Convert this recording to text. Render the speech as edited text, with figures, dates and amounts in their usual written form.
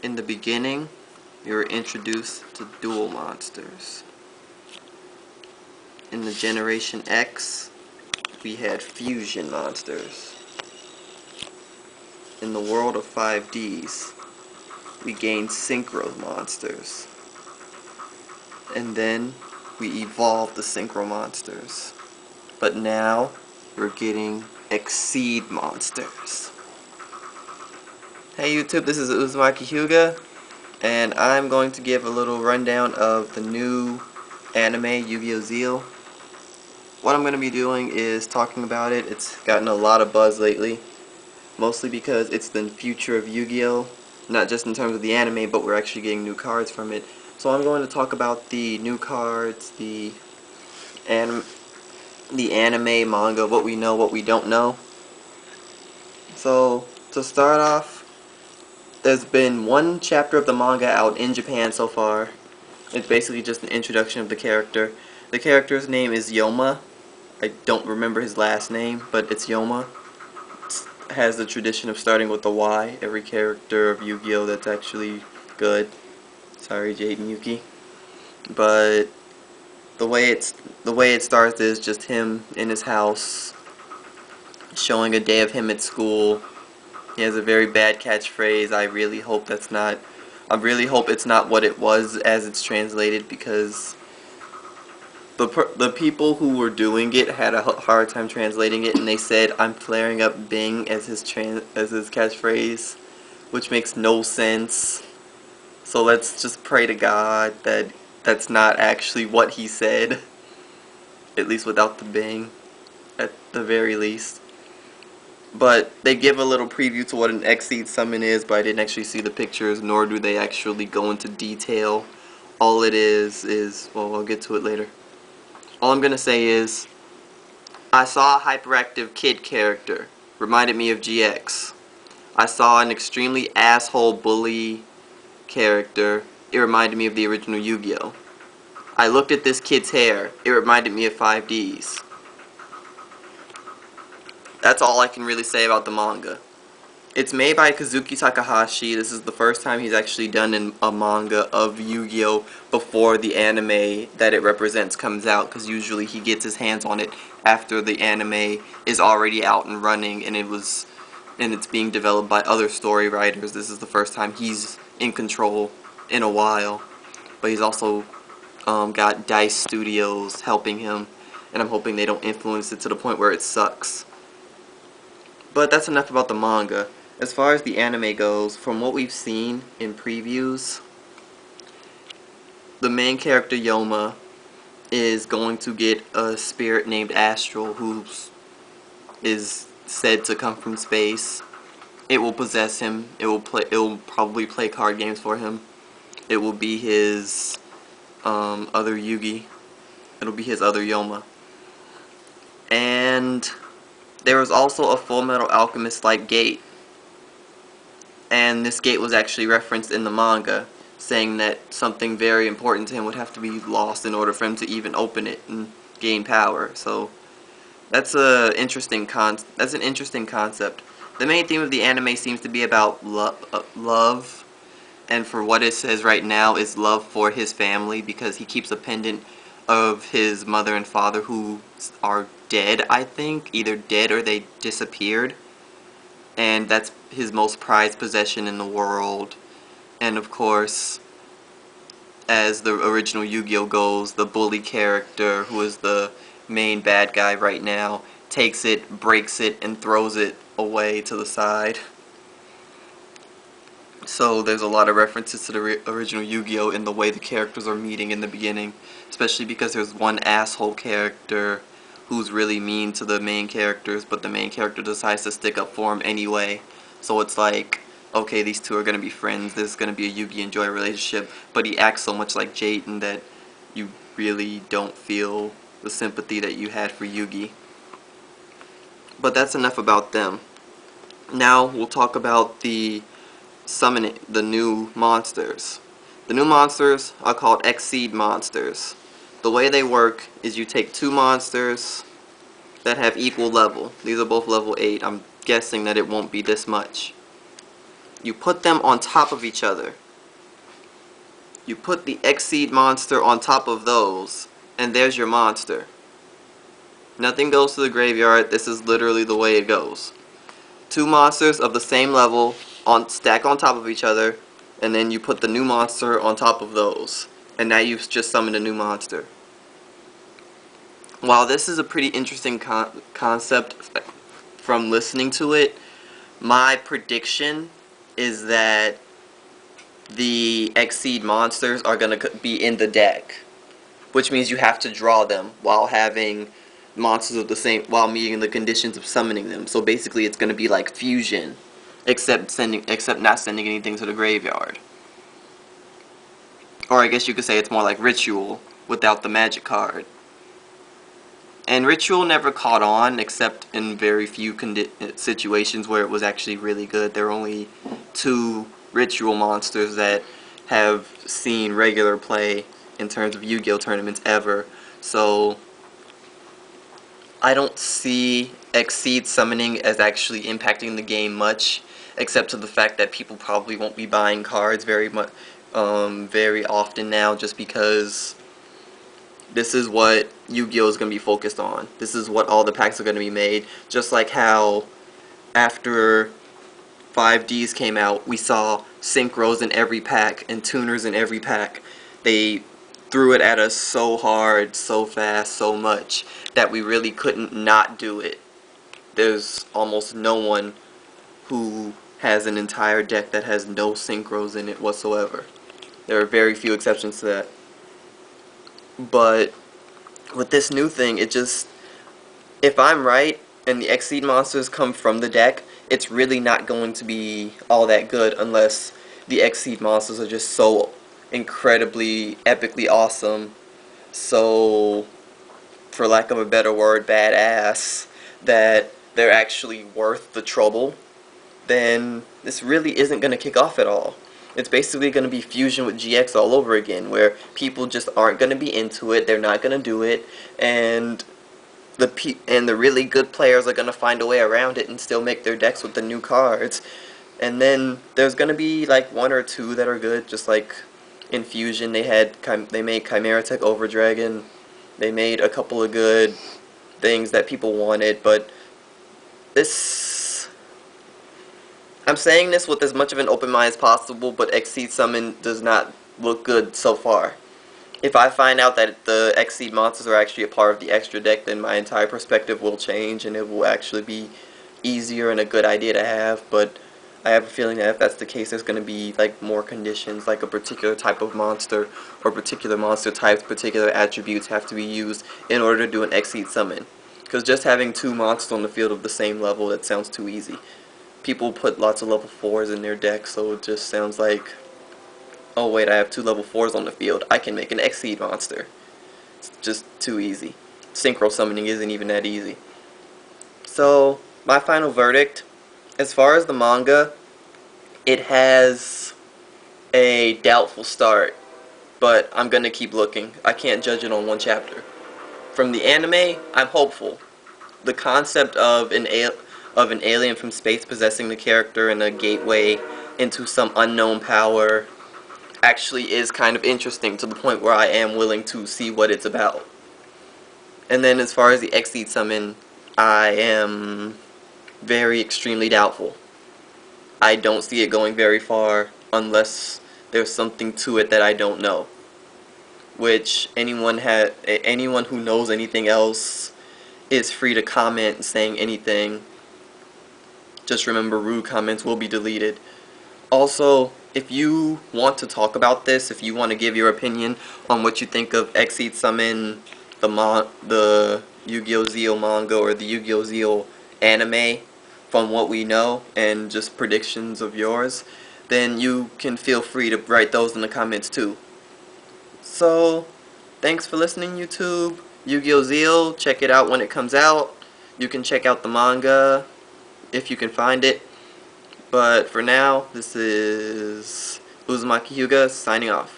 In the beginning, we were introduced to dual monsters. In the Generation X, we had fusion monsters. In the world of 5Ds, we gained synchro monsters. And then we evolved the synchro monsters. But now, we're getting exceed monsters. Hey YouTube, this is IS Yugioh, and I'm going to give a little rundown of the new anime, Yugioh Zexal. What I'm going to be doing is talking about it. It's gotten a lot of buzz lately, mostly because it's the future of Yu-Gi-Oh! Not just in terms of the anime, but we're actually getting new cards from it. So I'm going to talk about the new cards, the anime, manga, what we know, what we don't know. So, to start off, there's been one chapter of the manga out in Japan so far. It's basically just an introduction of the character. The character's name is Yoma. I don't remember his last name, but it's Yoma. It has the tradition of starting with the Y. Every character of Yu-Gi-Oh! That's actually good. Sorry, Jade and Yuki. But the way it starts is just him in his house, showing a day of him at school. He has a very bad catchphrase. I really hope it's not what it was as it's translated, because the people who were doing it had a hard time translating it, and they said, "I'm flaring up Bing" as his catchphrase, which makes no sense. So let's just pray to God that that's not actually what he said, at least without the Bing, at the very least. But they give a little preview to what an Exceed summon is, but I didn't actually see the pictures, nor do they actually go into detail. All it is, well, I'll get to it later. All I'm gonna say is, I saw a hyperactive kid character, reminded me of GX. I saw an extremely asshole bully character, it reminded me of the original Yu-Gi-Oh! I looked at this kid's hair, it reminded me of 5Ds. That's all I can really say about the manga. It's made by Kazuki Takahashi. This is the first time he's actually done a manga of Yu-Gi-Oh! Before the anime that it represents comes out, because usually he gets his hands on it after the anime is already out and running, and it's being developed by other story writers. This is the first time he's in control in a while. But he's also got DICE Studios helping him, and I'm hoping they don't influence it to the point where it sucks. But that's enough about the manga. As far as the anime goes, from what we've seen in previews, the main character Yoma is going to get a spirit named Astral, who is said to come from space. It will possess him. It will probably play card games for him. It will be his other Yugi. It'll be his other Yoma. And there was also a Full Metal Alchemist-like gate. And this gate was actually referenced in the manga, saying that something very important to him would have to be lost in order for him to even open it and gain power. So that's an interesting concept. The main theme of the anime seems to be about love, and for what it says right now is love for his family, because he keeps a pendant of his mother and father who are dead, I think. Either dead or they disappeared. And that's his most prized possession in the world. And of course, as the original Yu-Gi-Oh! Goes, the bully character, who is the main bad guy right now, takes it, breaks it, and throws it away to the side. So there's a lot of references to the original Yu-Gi-Oh! In the way the characters are meeting in the beginning, especially because there's one asshole character who's really mean to the main characters, but the main character decides to stick up for him anyway. So it's like, okay, these two are going to be friends, there's going to be a Yugi and Joy relationship, but he acts so much like Jayden that you really don't feel the sympathy that you had for Yugi. But that's enough about them. Now we'll talk about the new monsters. The new monsters are called Exceed monsters. The way they work is you take two monsters that have equal level. These are both level 8. I'm guessing that it won't be this much. you put them on top of each other. You put the Xseed monster on top of those, and there's your monster. Nothing goes to the graveyard. This is literally the way it goes. Two monsters of the same level stack on top of each other, and then you put the new monster on top of those. And now you've just summoned a new monster. While this is a pretty interesting concept from listening to it, my prediction is that the Xseed monsters are going to be in the deck, which means you have to draw them while having monsters of the same, while meeting the conditions of summoning them. So basically it's going to be like fusion, except not sending anything to the graveyard. Or I guess you could say it's more like Ritual without the magic card. And Ritual never caught on except in very few situations where it was actually really good. There are only 2 Ritual monsters that have seen regular play in terms of Yu-Gi-Oh tournaments ever. So I don't see Xseed summoning as actually impacting the game much, except to the fact that people probably won't be buying cards very often now, just because this is what Yu-Gi-Oh is going to be focused on. This is what all the packs are going to be made. Just like how after 5Ds came out, we saw synchros in every pack and tuners in every pack. They threw it at us so hard, so fast, so much that we really couldn't not do it. There's almost no one who has an entire deck that has no synchros in it whatsoever. There are very few exceptions to that. But with this new thing, it just, if I'm right and the Xseed monsters come from the deck, it's really not going to be all that good unless the Xseed monsters are just so incredibly, epically awesome, so, for lack of a better word, badass, that they're actually worth the trouble. Then this really isn't going to kick off at all. It's basically going to be fusion with GX all over again, where people just aren't going to be into it, they're not going to do it, and the really good players are going to find a way around it and still make their decks with the new cards. And then there's going to be like 1 or 2 that are good, just like in Fusion they made Chimera Tech Overdragon. They made a couple of good things that people wanted, but I'm saying this with as much of an open mind as possible, but Xseed Summon does not look good so far. If I find out that the Xseed monsters are actually a part of the extra deck, then my entire perspective will change and it will actually be easier and a good idea to have. But I have a feeling that if that's the case, there's going to be like more conditions, like a particular type of monster or particular monster types, particular attributes have to be used in order to do an Xseed Summon. Because just having 2 monsters on the field of the same level, that sounds too easy. People put lots of level 4s in their deck, so it just sounds like, oh wait, I have 2 level 4s on the field, I can make an Xseed monster. It's just too easy. Synchro summoning isn't even that easy. So, my final verdict, as far as the manga, it has a doubtful start, but I'm gonna keep looking. I can't judge it on 1 chapter. From the anime, I'm hopeful. The concept of an alien from space possessing the character and a gateway into some unknown power actually is kind of interesting, to the point where I am willing to see what it's about. And then as far as the Xseed Summon, I am very extremely doubtful. I don't see it going very far unless there's something to it that I don't know. Which anyone who knows anything else is free to comment saying anything. Just remember, rude comments will be deleted. Also, if you want to talk about this, if you want to give your opinion on what you think of Xseed Summon, the Yu-Gi-Oh Zexal manga, or the Yu-Gi-Oh Zexal anime, from what we know, and just predictions of yours, then you can feel free to write those in the comments too. So, thanks for listening, YouTube. Yu-Gi-Oh Zexal, check it out when it comes out. You can check out the manga if you can find it. But for now, this is Uzumaki Hyuga signing off.